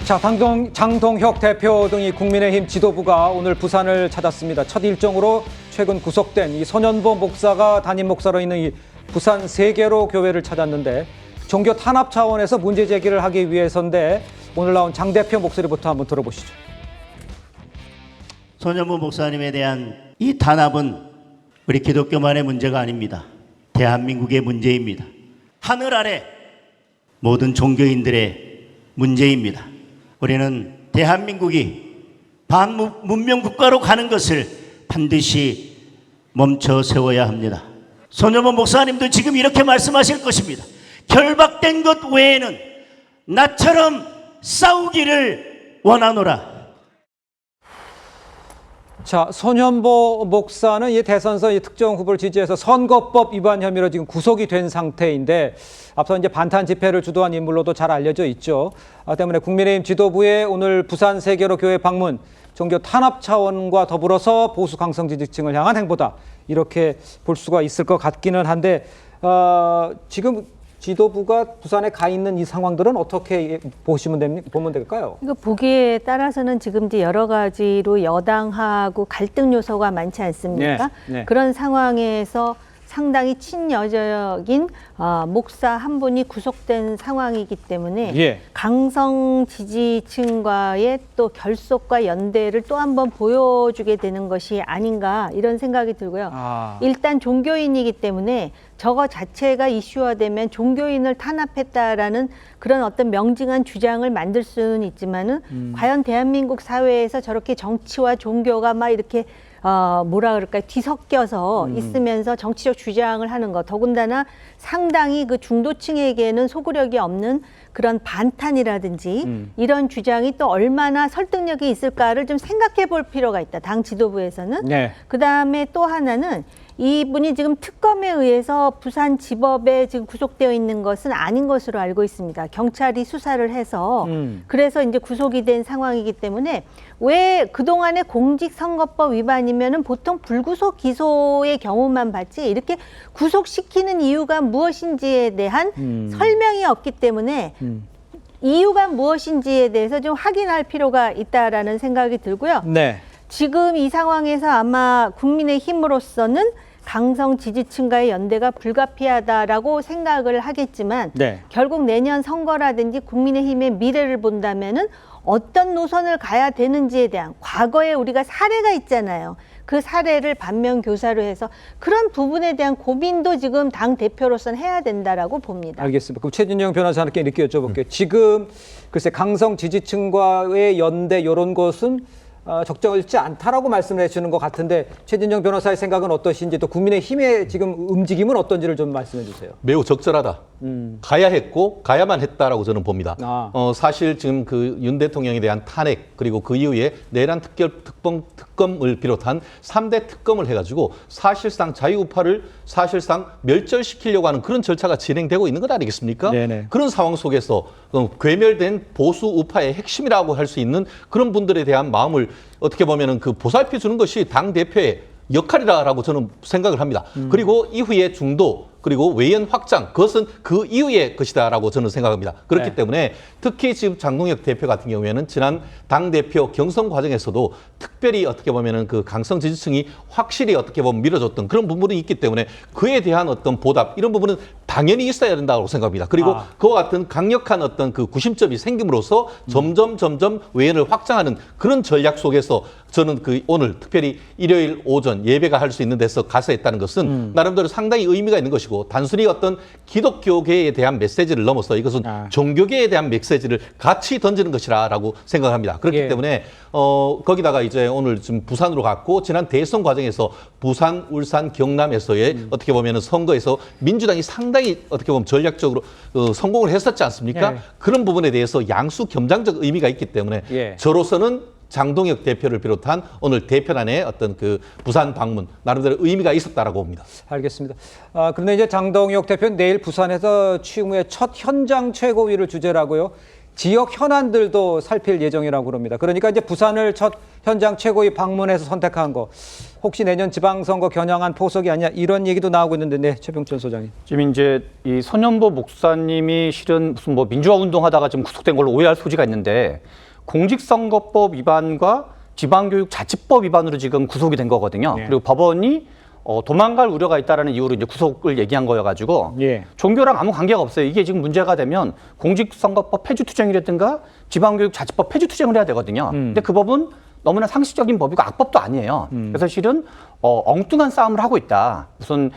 자, 장동혁 대표 등이 국민의힘 지도부가 오늘 부산을 찾았습니다. 첫 일정으로 최근 구속된 이 손현보 목사가 담임 목사로 있는 이 부산 세계로 교회를 찾았는데 종교 탄압 차원에서 문제 제기를 하기 위해서인데 오늘 나온 장 대표 목소리부터 한번 들어보시죠. 손현보 목사님에 대한 이 탄압은 우리 기독교만의 문제가 아닙니다. 대한민국의 문제입니다. 하늘 아래 모든 종교인들의 문제입니다. 우리는 대한민국이 반문명 국가로 가는 것을 반드시 멈춰 세워야 합니다. 손현보 목사님도 지금 이렇게 말씀하실 것입니다. 결박된 것 외에는 나처럼 싸우기를 원하노라. 자, 손현보 목사는 이 대선에서 이 특정 후보를 지지해서 선거법 위반 혐의로 지금 구속이 된 상태인데 앞서 이제 반탄 집회를 주도한 인물로도 잘 알려져 있죠. 때문에 국민의힘 지도부의 오늘 부산 세계로 교회 방문 종교 탄압 차원과 더불어서 보수 강성 지지층을 향한 행보다 이렇게 볼 수가 있을 것 같기는 한데 지금 지도부가 부산에 가 있는 이 상황들은 어떻게 보면 될까요? 이거 보기에 따라서는 지금 이제 여러 가지로 여당하고 갈등 요소가 많지 않습니까? 네. 그런 상황에서 상당히 친여적인 목사 한 분이 구속된 상황이기 때문에 강성 지지층과의 또 결속과 연대를 또 한 번 보여주게 되는 것이 아닌가 이런 생각이 들고요. 일단 종교인이기 때문에 저거 자체가 이슈화되면 종교인을 탄압했다라는 그런 어떤 명징한 주장을 만들 수는 있지만은 과연 대한민국 사회에서 저렇게 정치와 종교가 막 이렇게 뭐라 그럴까요? 뒤섞여서 있으면서 정치적 주장을 하는 것. 더군다나 상당히 그 중도층에게는 소구력이 없는 그런 반탄이라든지 이런 주장이 또 얼마나 설득력이 있을까를 좀 생각해 볼 필요가 있다. 당 지도부에서는. 그다음에 또 하나는 이분이 지금 특검에 의해서 부산지법에 지금 구속되어 있는 것은 아닌 것으로 알고 있습니다. 경찰이 수사를 해서 그래서 이제 구속이 된 상황이기 때문에 왜 그동안의 공직선거법 위반이면은 보통 불구속 기소의 경우만 봤지 이렇게 구속시키는 이유가 무엇인지에 대한 설명이 없기 때문에 이유가 무엇인지에 대해서 좀 확인할 필요가 있다라는 생각이 들고요. 지금 이 상황에서 아마 국민의힘으로서는 강성 지지층과의 연대가 불가피하다라고 생각을 하겠지만 결국 내년 선거라든지 국민의힘의 미래를 본다면은 어떤 노선을 가야 되는지에 대한 과거에 우리가 사례가 있잖아요. 그 사례를 반면 교사로 해서 그런 부분에 대한 고민도 지금 당 대표로서는 해야 된다라고 봅니다. 알겠습니다. 그럼 최진영 변호사님께 이렇게 여쭤볼게요. 지금 글쎄 강성 지지층과의 연대 이런 것은 적절치 않다라고 말씀을 해주는 것 같은데 최진영 변호사의 생각은 어떠신지 또 국민의힘의 지금 움직임은 어떤지를 좀 말씀해 주세요. 매우 적절하다. 가야 했고 가야만 했다라고 저는 봅니다. 사실 지금 그 윤 대통령에 대한 탄핵 그리고 그 이후에 내란 특검을 비롯한 3대 특검을 해가지고 사실상 자유우파를 사실상 멸절시키려고 하는 그런 절차가 진행되고 있는 것 아니겠습니까? 그런 상황 속에서 괴멸된 보수 우파의 핵심이라고 할 수 있는 그런 분들에 대한 마음을 어떻게 보면은 그 보살펴 주는 것이 당 대표의 역할이라고 저는 생각을 합니다. 그리고 이후에 중도 그리고 외연 확장 그것은 그 이후의 것이다라고 저는 생각합니다. 그렇기 때문에 특히 지금 장동혁 대표 같은 경우에는 지난 당대표 경선 과정에서도 특별히 어떻게 보면은 그 강성 지지층이 확실히 어떻게 보면 밀어줬던 그런 부분이 있기 때문에 그에 대한 어떤 보답 이런 부분은 당연히 있어야 된다고 생각합니다. 그리고 그와 같은 강력한 어떤 그 구심점이 생김으로써 점점 외연을 확장하는 그런 전략 속에서 저는 그 오늘 특별히 일요일 오전 예배가 할 수 있는 데서 가서 했다는 것은 나름대로 상당히 의미가 있는 것이고 단순히 어떤 기독교계에 대한 메시지를 넘어서 이것은 종교계에 대한 메시지를 같이 던지는 것이라고 생각합니다. 그렇기 때문에 거기다가 이제 오늘 지금 부산으로 갔고 지난 대선 과정에서 부산, 울산, 경남에서의 어떻게 보면은 선거에서 민주당이 상당히 어떻게 보면 전략적으로 성공을 했었지 않습니까? 그런 부분에 대해서 양수 겸장적 의미가 있기 때문에 저로서는 장동혁 대표를 비롯한 오늘 대표단의 어떤 그 부산 방문 나름대로 의미가 있었다라고 봅니다. 알겠습니다. 그런데 이제 장동혁 대표는 내일 부산에서 취임 후에 첫 현장 최고위를 주재라고요. 지역 현안들도 살필 예정이라고 합니다. 그러니까 이제 부산을 첫 현장 최고위 방문해서 선택한 거 혹시 내년 지방선거 겨냥한 포석이 아니냐 이런 얘기도 나오고 있는데 네, 최병천 소장님. 지금 이제 이 손현보 목사님이 실은 무슨 뭐 민주화 운동하다가 지금 구속된 걸로 오해할 소지가 있는데 공직선거법 위반과 지방교육자치법 위반으로 지금 구속이 된 거거든요. 네. 그리고 법원이 도망갈 우려가 있다라는 이유로 이제 구속을 얘기한 거여가지고 종교랑 아무 관계가 없어요. 이게 지금 문제가 되면 공직선거법 폐지투쟁이라든가 지방교육자치법 폐지투쟁을 해야 되거든요. 근데 그 법은 너무나 상식적인 법이고 악법도 아니에요. 그래서 실은 엉뚱한 싸움을 하고 있다. 무슨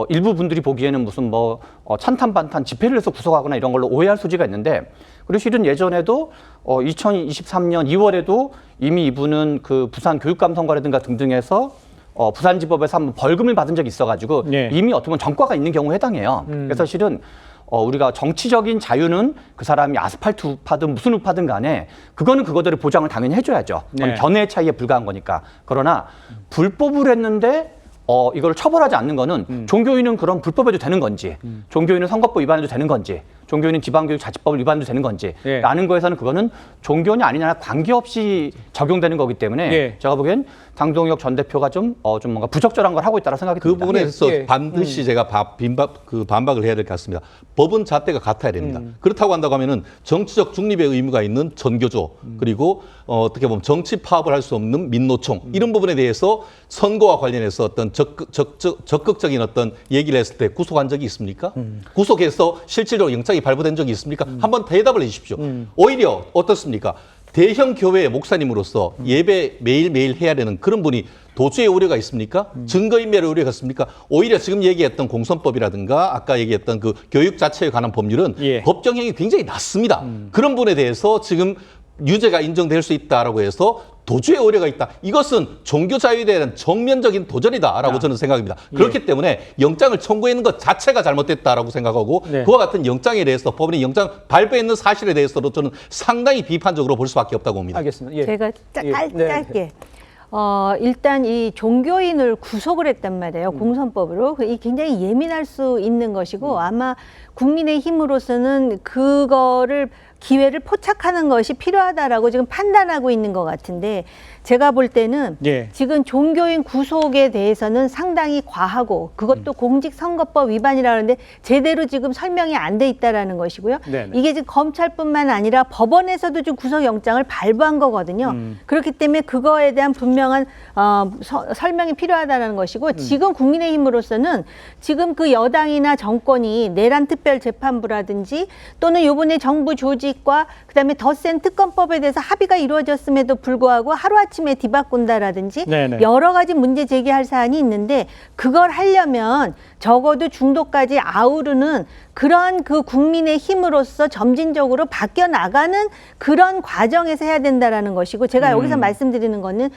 일부 분들이 보기에는 무슨 뭐 찬탄반탄 집회를 해서 구속하거나 이런 걸로 오해할 소지가 있는데 그리고 실은 예전에도 2023년 2월에도 이미 이분은 그 부산 교육감선거라든가 등등에서 부산지법에서 한번 벌금을 받은 적이 있어가지고 이미 어떻게 보면 전과가 있는 경우에 해당해요. 그래서 실은 우리가 정치적인 자유는 그 사람이 아스팔트 우파든 무슨 우파든 간에 그거는 그거대로 보장을 당연히 해줘야죠. 그건 견해의 차이에 불과한 거니까. 그러나 불법을 했는데 이걸 처벌하지 않는 거는 종교인은 그런 불법해도 되는 건지 종교인은 선거법 위반해도 되는 건지 종교인은 지방교육자치법을 위반해도 되는 건지 라는 거에서는 그거는 종교냐 아니냐 관계없이 적용되는 거기 때문에 제가 보기엔 당동혁 전 대표가 좀 뭔가 부적절한 걸 하고 있다고 생각이 듭니다. 그 부분에서 반드시 제가 반박을 해야 될 것 같습니다. 법은 잣대가 같아야 됩니다. 그렇다고 한다고 하면은 정치적 중립의 의무가 있는 전교조 그리고 어떻게 보면 정치 파업을 할 수 없는 민노총 이런 부분에 대해서 선거와 관련해서 어떤 적극적인 어떤 얘기를 했을 때 구속한 적이 있습니까? 구속해서 실질적으로 영장이 발부된 적이 있습니까? 한번 대답을 해 주십시오. 오히려 어떻습니까? 대형 교회의 목사님으로서 예배 매일매일 해야 되는 그런 분이 도주의 우려가 있습니까? 증거인멸의 우려가 있습니까? 오히려 지금 얘기했던 공선법이라든가 아까 얘기했던 그 교육 자체에 관한 법률은 법정형이 굉장히 낮습니다. 그런 분에 대해서 지금 유죄가 인정될 수 있다라고 해서 도주의 우려가 있다. 이것은 종교 자유에 대한 정면적인 도전이다라고 저는 생각합니다. 그렇기 때문에 영장을 청구했는 것 자체가 잘못됐다라고 생각하고 그와 같은 영장에 대해서 법원이 영장 발부했는 사실에 대해서도 저는 상당히 비판적으로 볼 수밖에 없다고 봅니다. 알겠습니다. 제가 짧게. 일단 이 종교인을 구속을 했단 말이에요. 공선법으로. 이 굉장히 예민할 수 있는 것이고 아마 국민의힘으로서는 그거를 기회를 포착하는 것이 필요하다라고 지금 판단하고 있는 것 같은데 제가 볼 때는 지금 종교인 구속에 대해서는 상당히 과하고 그것도 공직선거법 위반이라는데 제대로 지금 설명이 안 돼 있다라는 것이고요. 이게 지금 검찰뿐만 아니라 법원에서도 지금 구속영장을 발부한 거거든요. 그렇기 때문에 그거에 대한 분명한 설명이 필요하다는 것이고 지금 국민의힘으로서는 지금 그 여당이나 정권이 내란 특별재판부라든지 또는 이번에 정부 조직과 그다음에 더 센 특검법에 대해서 합의가 이루어졌음에도 불구하고 하루아침에 뒤바꾼다라든지 여러 가지 문제 제기할 사안이 있는데 그걸 하려면 적어도 중도까지 아우르는 그런 그 국민의 힘으로서 점진적으로 바뀌어 나가는 그런 과정에서 해야 된다라는 것이고 제가 여기서 말씀드리는 거는